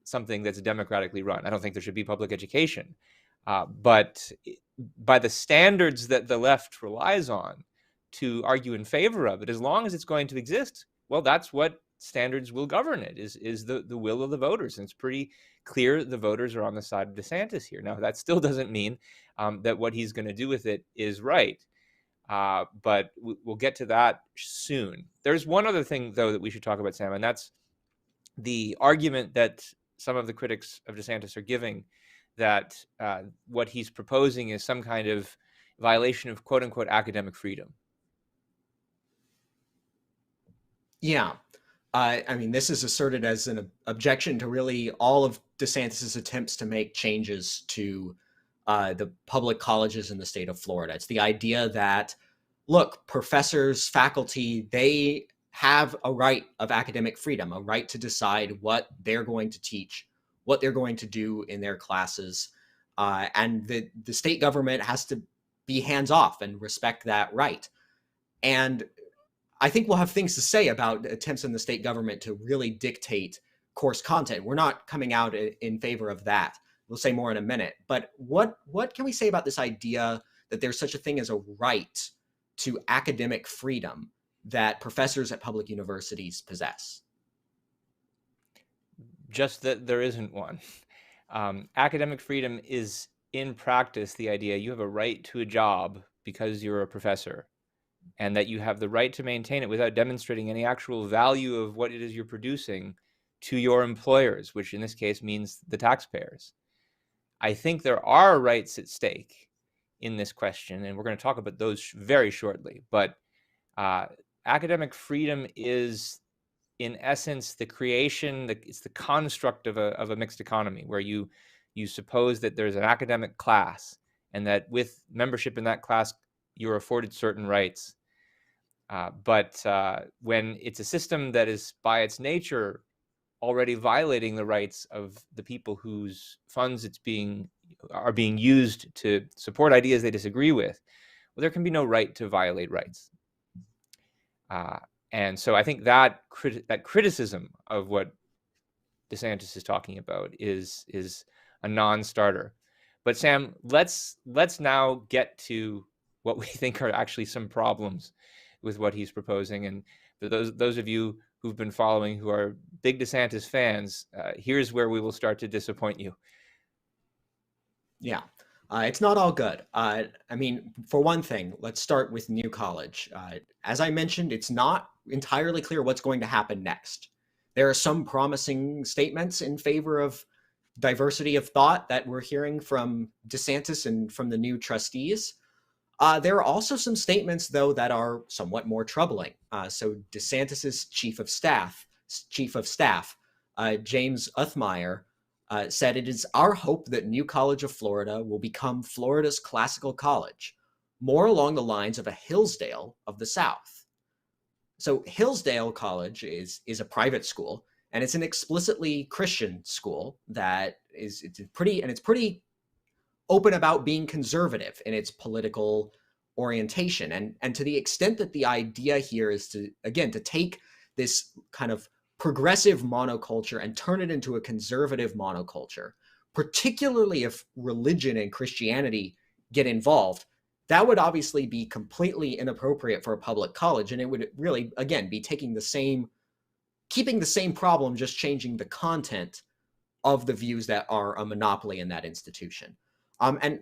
something that's democratically run. I don't think there should be public education. But by the standards that the left relies on to argue in favor of it, as long as it's going to exist, well, that's what standards will govern it, is the will of the voters. And it's pretty clear the voters are on the side of DeSantis here. Now, that still doesn't mean that what he's going to do with it is right. But we'll get to that soon. There's one other thing, though, that we should talk about, Sam, and that's the argument that some of the critics of DeSantis are giving, that what he's proposing is some kind of violation of quote unquote academic freedom. Yeah. I mean, this is asserted as an objection to really all of DeSantis's attempts to make changes to the public colleges in the state of Florida. It's the idea that, look, professors, faculty, they have a right of academic freedom, a right to decide what they're going to teach, what they're going to do in their classes. And the state government has to be hands-off and respect that right. And I think we'll have things to say about attempts in the state government to really dictate course content. We're not coming out in favor of that. We'll say more in a minute. But what can we say about this idea that there's such a thing as a right to academic freedom that professors at public universities possess? Just that there isn't one. Academic freedom is, in practice, the idea you have a right to a job because you're a professor, and that you have the right to maintain it without demonstrating any actual value of what it is you're producing to your employers, which in this case means the taxpayers. I think there are rights at stake in this question, and we're going to talk about those very shortly. But academic freedom is, in essence, the creation, it's the construct of a mixed economy, where you suppose that there's an academic class, and that with membership in that class, you're afforded certain rights. But when it's a system that is, by its nature, already violating the rights of the people whose funds are being used to support ideas they disagree with, well, there can be no right to violate rights. And so I think that criticism of what DeSantis is talking about is a non-starter. But Sam, let's now get to what we think are actually some problems with what he's proposing. And for those of you who've been following, who are big DeSantis fans, here's where we will start to disappoint you. Yeah, it's not all good. I mean, for one thing, let's start with New College. As I mentioned, it's not entirely clear what's going to happen next. There are some promising statements in favor of diversity of thought that we're hearing from DeSantis and from the new trustees. There are also some statements, though, that are somewhat more troubling. So DeSantis's chief of staff, James Uthmeier, said, "It is our hope that New College of Florida will become Florida's classical college, more along the lines of a Hillsdale of the South." So Hillsdale College is a private school, and it's an explicitly Christian school that it's pretty open about being conservative in its political orientation. And to the extent that the idea here is to, again, to take this kind of progressive monoculture and turn it into a conservative monoculture, particularly if religion and Christianity get involved, that would obviously be completely inappropriate for a public college. And it would really, again, be keeping the same problem, just changing the content of the views that are a monopoly in that institution. And,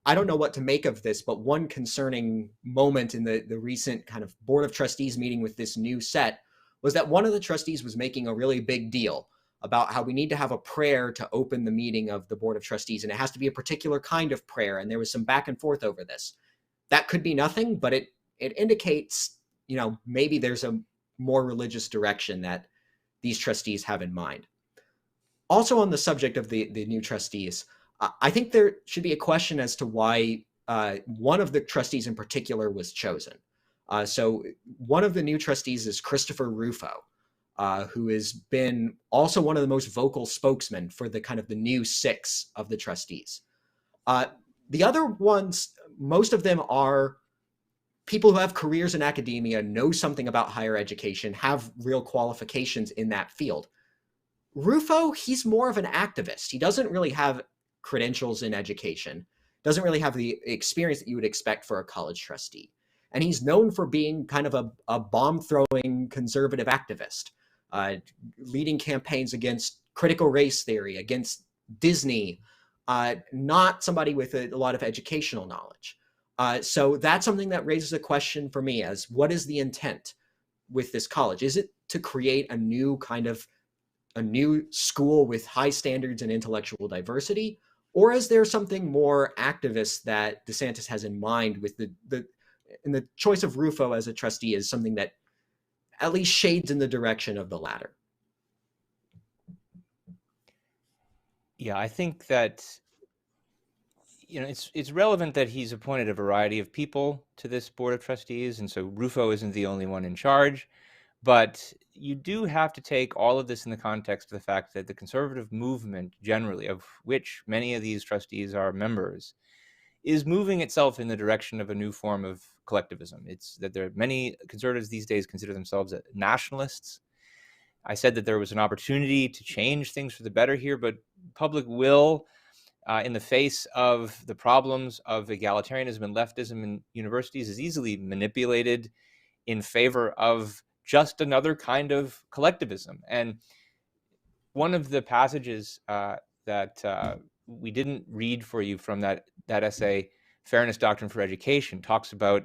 I don't know what to make of this, but one concerning moment in the recent kind of Board of Trustees meeting with this new set was that one of the trustees was making a really big deal about how we need to have a prayer to open the meeting of the Board of Trustees, and it has to be a particular kind of prayer, and there was some back and forth over this. That could be nothing, but it indicates, maybe there's a more religious direction that these trustees have in mind. Also on the subject of the new trustees, I think there should be a question as to why one of the trustees in particular was chosen. So one of the new trustees is Christopher Rufo, who has been also one of the most vocal spokesmen for the kind of the new six of the trustees. The other ones, most of them are people who have careers in academia, know something about higher education, have real qualifications in that field. Rufo, he's more of an activist. He doesn't really have credentials in education, doesn't really have the experience that you would expect for a college trustee. And he's known for being kind of a bomb-throwing conservative activist, leading campaigns against critical race theory, against Disney, not somebody with a lot of educational knowledge. So that's something that raises a question for me as what is the intent with this college? Is it to create a new school with high standards and intellectual diversity? Or is there something more activist that DeSantis has in mind with the choice of Rufo as a trustee is something that at least shades in the direction of the latter? Yeah, I think that it's relevant that he's appointed a variety of people to this Board of Trustees, and so Rufo isn't the only one in charge. But you do have to take all of this in the context of the fact that the conservative movement generally, of which many of these trustees are members, is moving itself in the direction of a new form of collectivism. It's that there are many conservatives these days consider themselves nationalists. I said that there was an opportunity to change things for the better here, but public will, in the face of the problems of egalitarianism and leftism in universities, is easily manipulated in favor of just another kind of collectivism. And one of the passages that we didn't read for you from that essay, Fairness Doctrine for Education, talks about,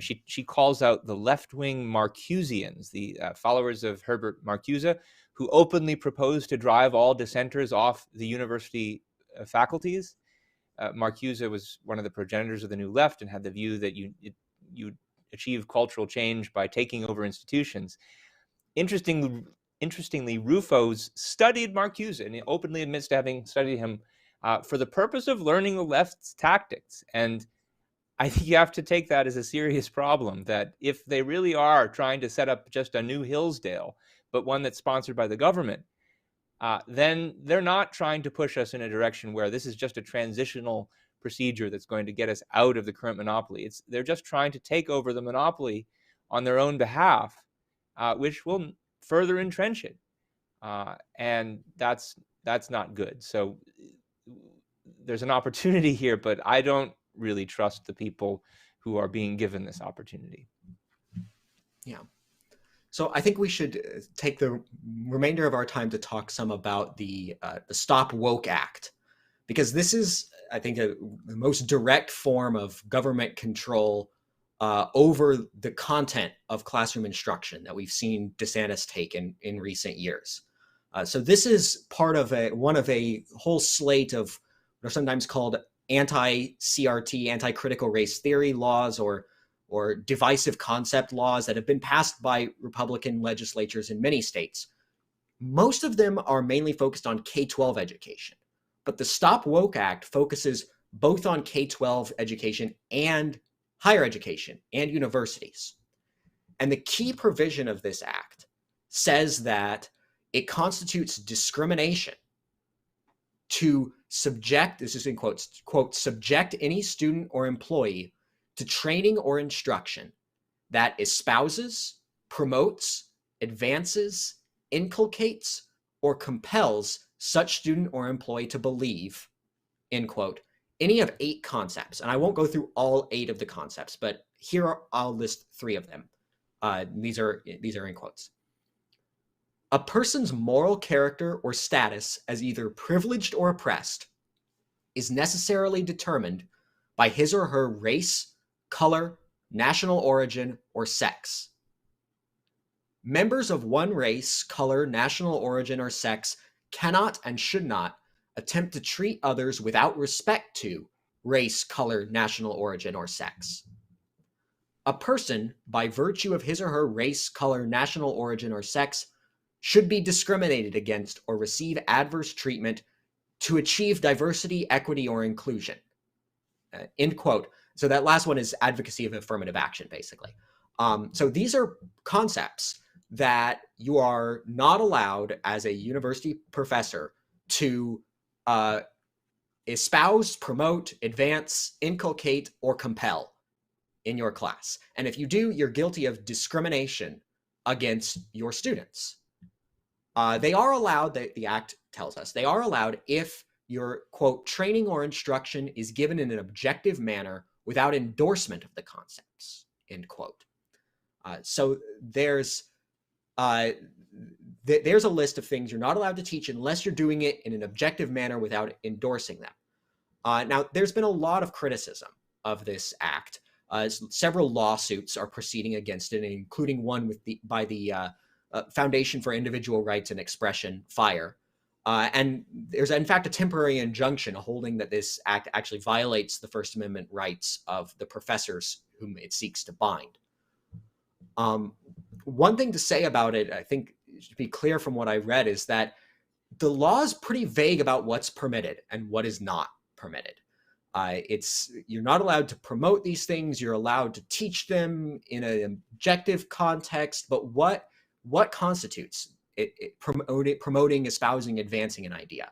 she calls out the left-wing Marcuseans, the followers of Herbert Marcuse, who openly proposed to drive all dissenters off the university faculties. Marcuse was one of the progenitors of the New Left and had the view that you achieve cultural change by taking over institutions. Interestingly, Rufo's studied Marcuse, and he openly admits to having studied him for the purpose of learning the left's tactics. And I think you have to take that as a serious problem, that if they really are trying to set up just a new Hillsdale, but one that's sponsored by the government, then they're not trying to push us in a direction where this is just a transitional procedure that's going to get us out of the current monopoly. They're just trying to take over the monopoly on their own behalf, which will further entrench it. And that's not good. So there's an opportunity here, but I don't really trust the people who are being given this opportunity. Yeah. So I think we should take the remainder of our time to talk some about the Stop Woke Act, because this is, I think, the most direct form of government control over the content of classroom instruction that we've seen DeSantis take in recent years. So this is part of one of a whole slate of what are sometimes called anti-CRT, anti-critical race theory laws, or divisive concept laws that have been passed by Republican legislatures in many states, Most of them are mainly focused on K-12 education, but the Stop Woke Act focuses both on K-12 education and higher education and universities. And the key provision of this act says that it constitutes discrimination to subject, this is in quotes, quote, subject any student or employee to training or instruction that espouses, promotes, advances, inculcates, or compels such student or employee to believe, end quote, any of 8 concepts. And I won't go through all 8 of the concepts, but here I'll list 3 of them. These are in quotes. A person's moral character or status as either privileged or oppressed is necessarily determined by his or her race, color, national origin, or sex. Members of one race, color, national origin, or sex cannot and should not attempt to treat others without respect to race, color, national origin, or sex. A person, by virtue of his or her race, color, national origin, or sex, should be discriminated against or receive adverse treatment to achieve diversity, equity, or inclusion. End quote. So that last one is advocacy of affirmative action, basically. So these are concepts that you are not allowed as a university professor to espouse, promote, advance, inculcate, or compel in your class. And if you do, you're guilty of discrimination against your students. They are allowed, the Act tells us, they are allowed if your, quote, training or instruction is given in an objective manner without endorsement of the concepts, end quote. So there's a list of things you're not allowed to teach unless you're doing it in an objective manner without endorsing them. Now, there's been a lot of criticism of this act. Several lawsuits are proceeding against it, including one by the Foundation for Individual Rights and Expression, FIRE. And there's, in fact, a temporary injunction holding that this act actually violates the First Amendment rights of the professors whom it seeks to bind. One thing to say about it, I think it should be clear from what I read, is that the law is pretty vague about what's permitted and what is not permitted. You're not allowed to promote these things. You're allowed to teach them in an objective context, but what constitutes promoting, espousing, advancing an idea?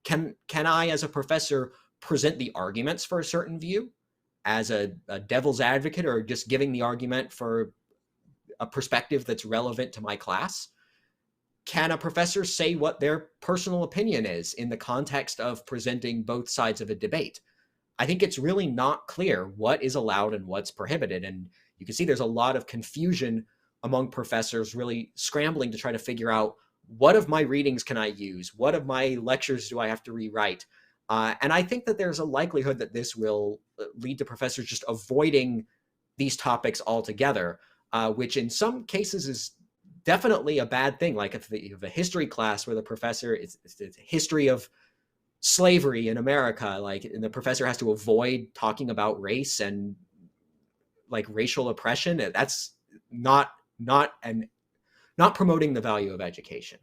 Can I, as a professor, present the arguments for a certain view as a devil's advocate, or just giving the argument for a perspective that's relevant to my class? Can a professor say what their personal opinion is in the context of presenting both sides of a debate? I think it's really not clear what is allowed and what's prohibited. And you can see there's a lot of confusion among professors really scrambling to try to figure out, what of my readings can I use? What of my lectures do I have to rewrite? And I think that there's a likelihood that this will lead to professors just avoiding these topics altogether, which in some cases is definitely a bad thing. Like if you have a history class where the professor, it's a history of slavery in America, and the professor has to avoid talking about race and racial oppression, that's not promoting the value of education.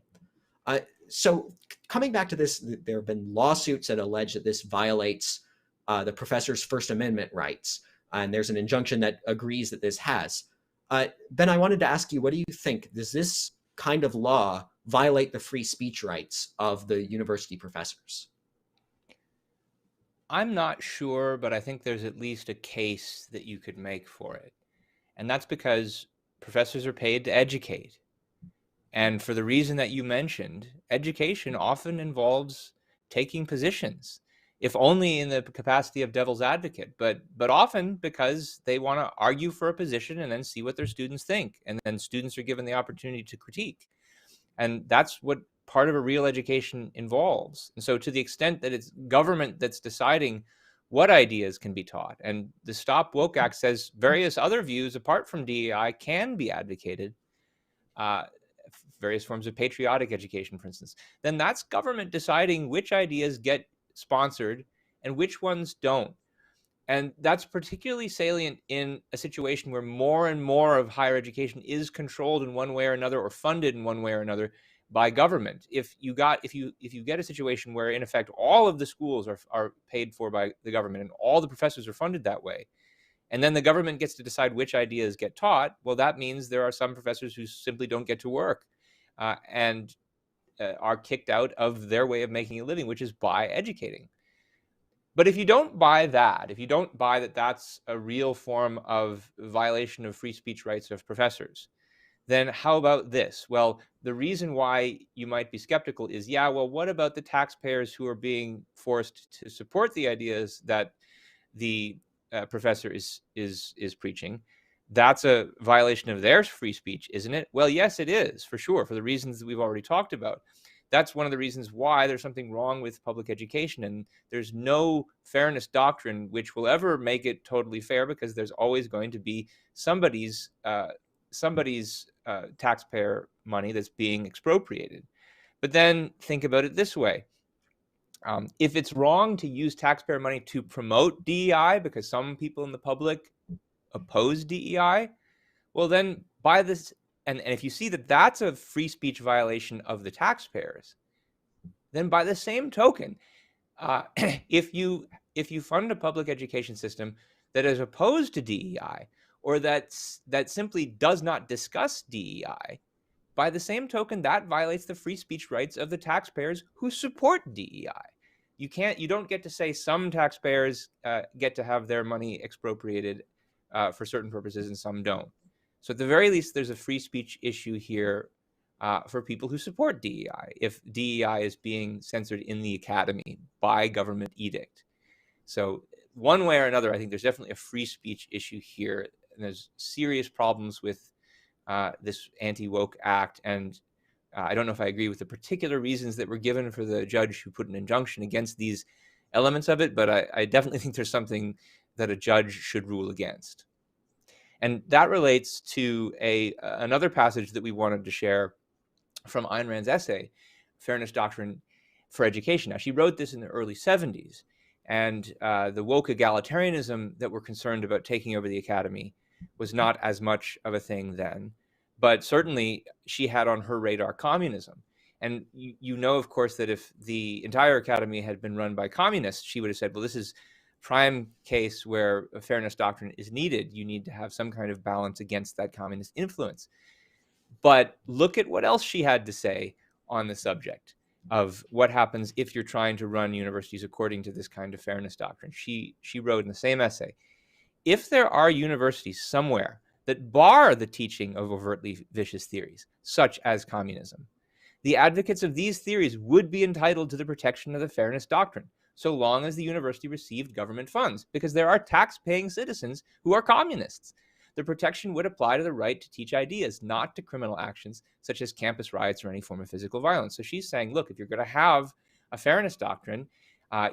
So coming back to this, there have been lawsuits that allege that this violates the professor's First Amendment rights, and there's an injunction that agrees that this has. Ben, I wanted to ask you, what do you think? Does this kind of law violate the free speech rights of the university professors? I'm not sure, but I think there's at least a case that you could make for it. And that's because professors are paid to educate. And for the reason that you mentioned, education often involves taking positions, if only in the capacity of devil's advocate, but often because they want to argue for a position and then see what their students think. And then students are given the opportunity to critique. And that's what part of a real education involves. And so to the extent that it's government that's deciding what ideas can be taught, and the Stop Woke Act says various other views apart from DEI can be advocated, various forms of patriotic education, for instance, then that's government deciding which ideas get sponsored and which ones don't. And that's particularly salient in a situation where more and more of higher education is controlled in one way or another, or funded in one way or another, by government. If you get a situation where in effect all of the schools are paid for by the government and all the professors are funded that way, and then the government gets to decide which ideas get taught, well, that means there are some professors who simply don't get to work and are kicked out of their way of making a living, which is by educating. But if you don't buy that, if you don't buy that that's a real form of violation of free speech rights of professors, then how about this? Well, the reason why you might be skeptical is, yeah, well, what about the taxpayers who are being forced to support the ideas that the professor is preaching? That's a violation of their free speech, isn't it? Well, yes, it is, for sure, for the reasons that we've already talked about. That's one of the reasons why there's something wrong with public education, and there's no fairness doctrine which will ever make it totally fair, because there's always going to be somebody's taxpayer money that's being expropriated. But then think about it this way. If it's wrong to use taxpayer money to promote DEI because some people in the public oppose DEI, well, then by this, and if you see that that's a free speech violation of the taxpayers, then by the same token, if you fund a public education system that is opposed to DEI, or that simply does not discuss DEI, by the same token, that violates the free speech rights of the taxpayers who support DEI. You don't get to say some taxpayers get to have their money expropriated for certain purposes and some don't. So at the very least, there's a free speech issue here for people who support DEI, if DEI is being censored in the academy by government edict. So one way or another, I think there's definitely a free speech issue here, and there's serious problems with this anti-woke act. And I don't know if I agree with the particular reasons that were given for the judge who put an injunction against these elements of it, but I definitely think there's something that a judge should rule against. And that relates to another passage that we wanted to share from Ayn Rand's essay, Fairness Doctrine for Education. Now, she wrote this in the early 70s, and the woke egalitarianism that we're concerned about taking over the academy was not as much of a thing then, but certainly she had on her radar communism. And you know, of course, that if the entire academy had been run by communists, she would have said, well, this is prime case where a fairness doctrine is needed. You need to have some kind of balance against that communist influence. But look at what else she had to say on the subject of what happens if you're trying to run universities according to this kind of fairness doctrine. She wrote in the same essay, if there are universities somewhere that bar the teaching of overtly vicious theories, such as communism, the advocates of these theories would be entitled to the protection of the fairness doctrine, so long as the university received government funds, because there are tax-paying citizens who are communists. The protection would apply to the right to teach ideas, not to criminal actions such as campus riots or any form of physical violence. So she's saying, look, if you're going to have a fairness doctrine,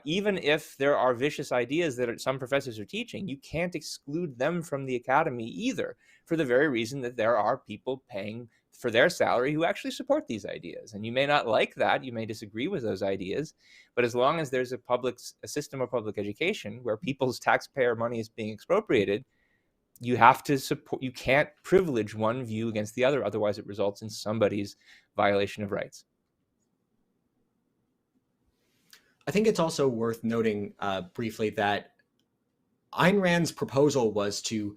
even if there are vicious ideas that some professors are teaching, you can't exclude them from the academy either, for the very reason that there are people paying for their salary who actually support these ideas. And you may not like that, you may disagree with those ideas, but as long as there's a system of public education where people's taxpayer money is being expropriated, you have to support, you can't privilege one view against the other, otherwise it results in somebody's violation of rights. I think it's also worth noting briefly that Ayn Rand's proposal was to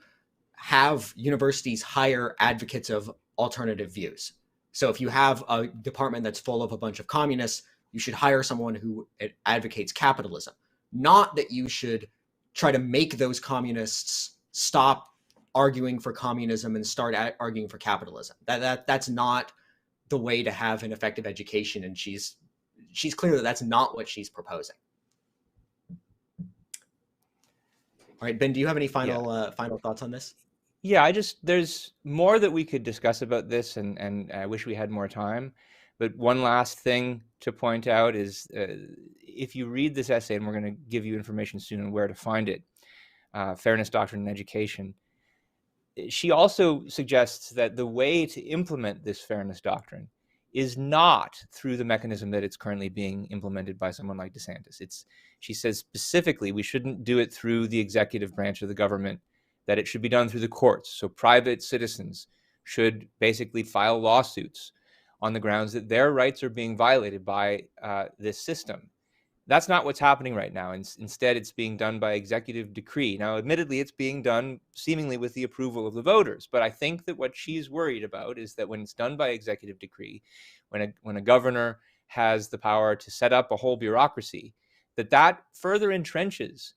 have universities hire advocates of alternative views. So if you have a department that's full of a bunch of communists, you should hire someone who advocates capitalism. Not that you should try to make those communists stop arguing for communism and start arguing for capitalism. That's not the way to have an effective education, and she's clear that that's not what she's proposing. All right, Ben, do you have any final thoughts on this? Yeah, there's more that we could discuss about this, and I wish we had more time. But one last thing to point out is if you read this essay, and we're going to give you information soon on where to find it, Fairness Doctrine in Education, she also suggests that the way to implement this fairness doctrine is not through the mechanism that it's currently being implemented by someone like DeSantis. She says specifically we shouldn't do it through the executive branch of the government, that it should be done through the courts. So private citizens should basically file lawsuits on the grounds that their rights are being violated by this system. That's not what's happening right now. Instead, it's being done by executive decree. Now, admittedly, it's being done seemingly with the approval of the voters. But I think that what she's worried about is that when it's done by executive decree, when a governor has the power to set up a whole bureaucracy, that further entrenches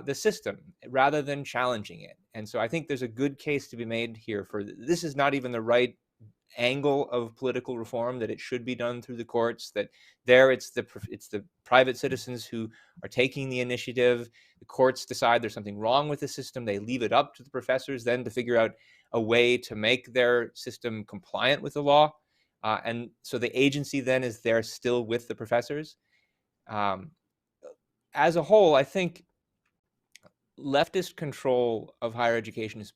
the system rather than challenging it. And so I think there's a good case to be made here for this is not even the right angle of political reform, that it should be done through the courts, that there it's the private citizens who are taking the initiative. The courts decide there's something wrong with the system. They leave it up to the professors then to figure out a way to make their system compliant with the law. And so the agency then is there still with the professors. As a whole, I think leftist control of higher education is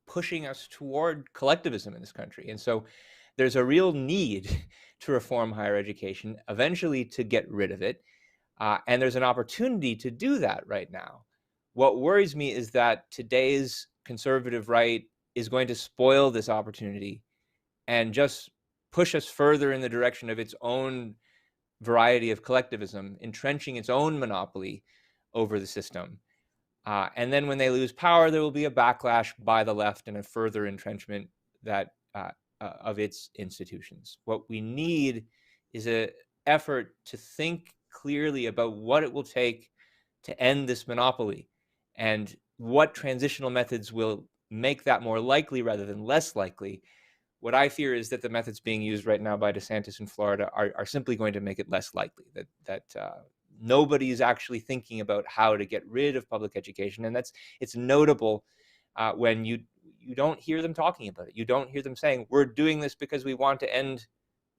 pushing us toward collectivism in this country. And so there's a real need to reform higher education, eventually to get rid of it. And there's an opportunity to do that right now. What worries me is that today's conservative right is going to spoil this opportunity and just push us further in the direction of its own variety of collectivism, entrenching its own monopoly over the system. And then when they lose power, there will be a backlash by the left and a further entrenchment of its institutions. What we need is an effort to think clearly about what it will take to end this monopoly and what transitional methods will make that more likely rather than less likely. What I fear is that the methods being used right now by DeSantis in Florida are simply going to make it less likely, that nobody is actually thinking about how to get rid of public education. And it's notable when you don't hear them talking about it. You don't hear them saying, we're doing this because we want to end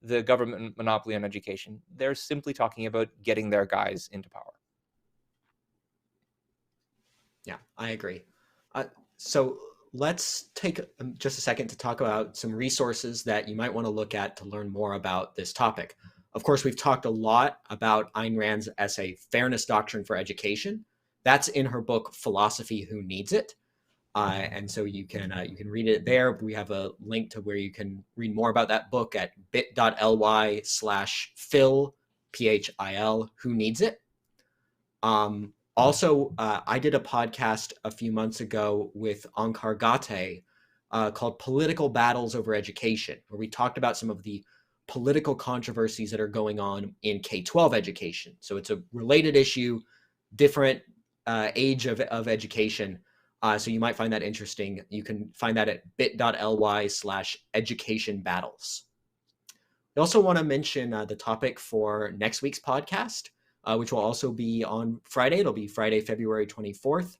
the government monopoly on education. They're simply talking about getting their guys into power. Yeah, I agree. So let's take just a second to talk about some resources that you might want to look at to learn more about this topic. Of course, we've talked a lot about Ayn Rand's essay, Fairness Doctrine for Education. That's in her book, Philosophy, Who Needs It? And so you can read it there. We have a link to where you can read more about that book at bit.ly/Phil, PHIL, Who Needs It? Also, I did a podcast a few months ago with Onkar Ghate called Political Battles Over Education, where we talked about some of the political controversies that are going on in K-12 education. So it's a related issue, different age of education. So you might find that interesting. You can find that at bit.ly/education battles. I also want to mention the topic for next week's podcast, which will also be on Friday. It'll be Friday, February 24th.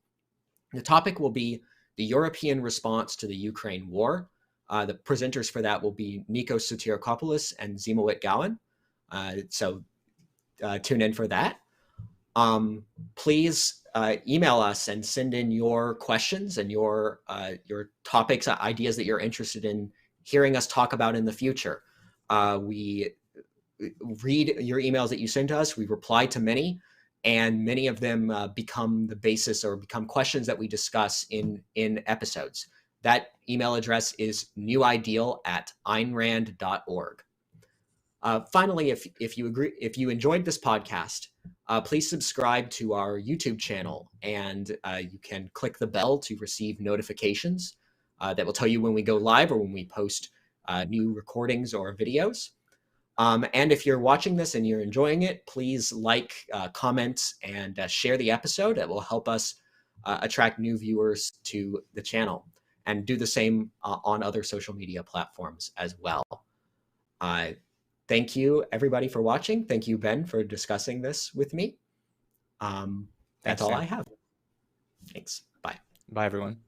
The topic will be the European response to the Ukraine war. The presenters for that will be Nikos Sotirakopoulos and Zimowit Gowan. So tune in for that. Please email us and send in your questions and your topics, ideas that you're interested in hearing us talk about in the future. We read your emails that you send to us. We reply to many, and many of them become the basis or become questions that we discuss in episodes. That email address is newideal@aynrand.org. Finally, if you enjoyed this podcast, please subscribe to our YouTube channel, and you can click the bell to receive notifications that will tell you when we go live or when we post new recordings or videos. And if you're watching this and you're enjoying it, please like, comment, and share the episode. That will help us attract new viewers to the channel, and do the same on other social media platforms as well. Thank you, everybody, for watching. Thank you, Ben, for discussing this with me. That's all I have. Thanks. Bye. Bye, everyone.